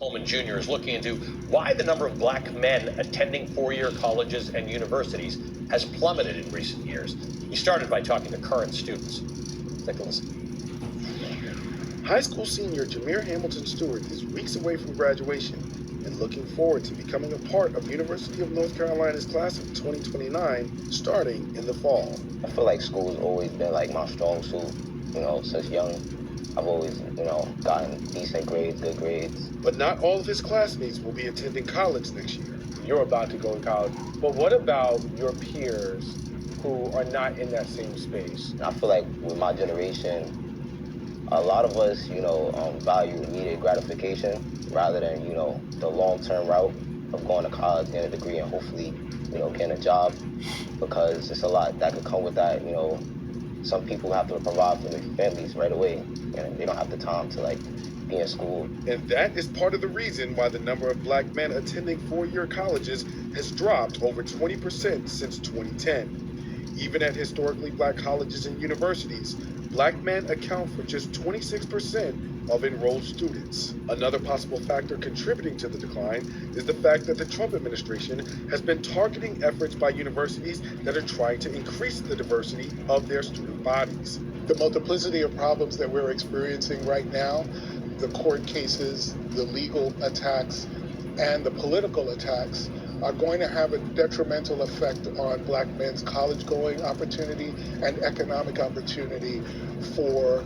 Coleman Jr. is looking into why the number of black men attending four-year colleges and universities has plummeted in recent years. He started by talking to current students. Take a listen. High school senior Jameer Hamilton Stewart is weeks away from graduation and looking forward to becoming a part of University of North Carolina's class of 2029 starting in the fall. I feel like school's always been like my strong suit, since young. I've always, gotten decent grades, good grades. But not all of his classmates will be attending college next year. You're about to go to college, but what about your peers who are not in that same space? I feel like with my generation, a lot of us, value immediate gratification rather than, the long-term route of going to college, getting a degree, and hopefully, getting a job, because it's a lot that could come with that. Some people have to provide for their families right away, and they don't have the time to be in school. And that is part of the reason why the number of black men attending four-year colleges has dropped over 20% since 2010. Even at historically black colleges and universities, black men account for just 26% of enrolled students. Another possible factor contributing to the decline is the fact that the Trump administration has been targeting efforts by universities that are trying to increase the diversity of their student bodies. The multiplicity of problems that we're experiencing right now, the court cases, the legal attacks, and the political attacks are going to have a detrimental effect on black men's college-going opportunity and economic opportunity for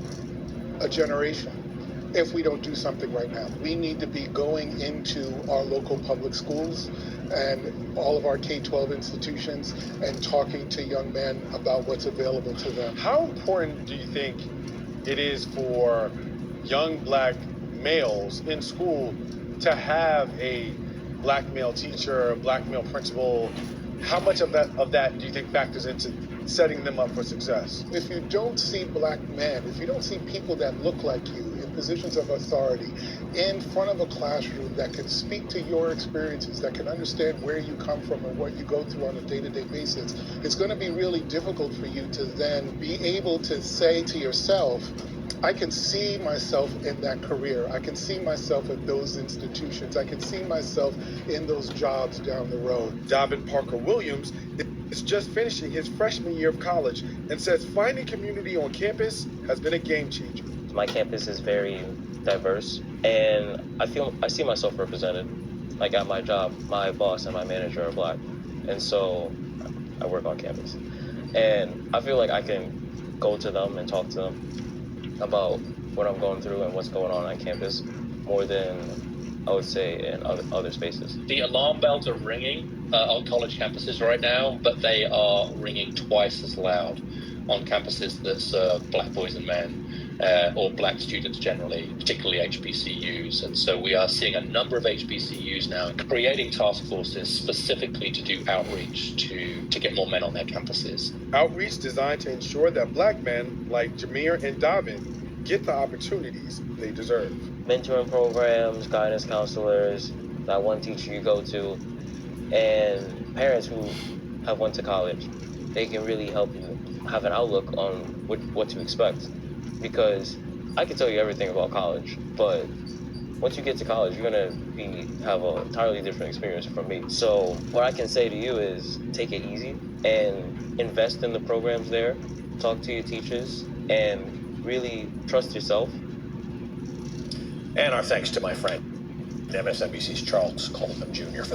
a generation if we don't do something right now. We need to be going into our local public schools and all of our K-12 institutions and talking to young men about what's available to them. How important do you think it is for young black males in school to have a black male teacher, a black male principal? How much of that do you think factors into setting them up for success? If you don't see black men, if you don't see people that look like you in positions of authority in front of a classroom that can speak to your experiences, that can understand where you come from and what you go through on a day-to-day basis, it's going to be really difficult for you to then be able to say to yourself, I can see myself in that career. I can see myself at those institutions. I can see myself in those jobs down the road. Davin Parker Williams is just finishing his freshman year of college and says finding community on campus has been a game changer. My campus is very diverse, and I see myself represented. Like at my job, my boss and my manager are black, and so I work on campus. And I feel like I can go to them and talk to them about what I'm going through and what's going on campus more than I would say in other spaces. The alarm bells are ringing on college campuses right now, but they are ringing twice as loud on campuses that serve black boys and men, or black students generally, particularly HBCUs. And so we are seeing a number of HBCUs now creating task forces specifically to do outreach to get more men on their campuses. Outreach designed to ensure that black men like Jameer and Davin get the opportunities they deserve. Mentoring programs, guidance counselors, that one teacher you go to, and parents who have went to college, they can really help you have an outlook on what to expect. Because I can tell you everything about college, but once you get to college, you're gonna have an entirely different experience from me. So what I can say to you is take it easy and invest in the programs there, talk to your teachers, and really trust yourself. And our thanks to my friend, MSNBC's Charles Coleman Jr. for that.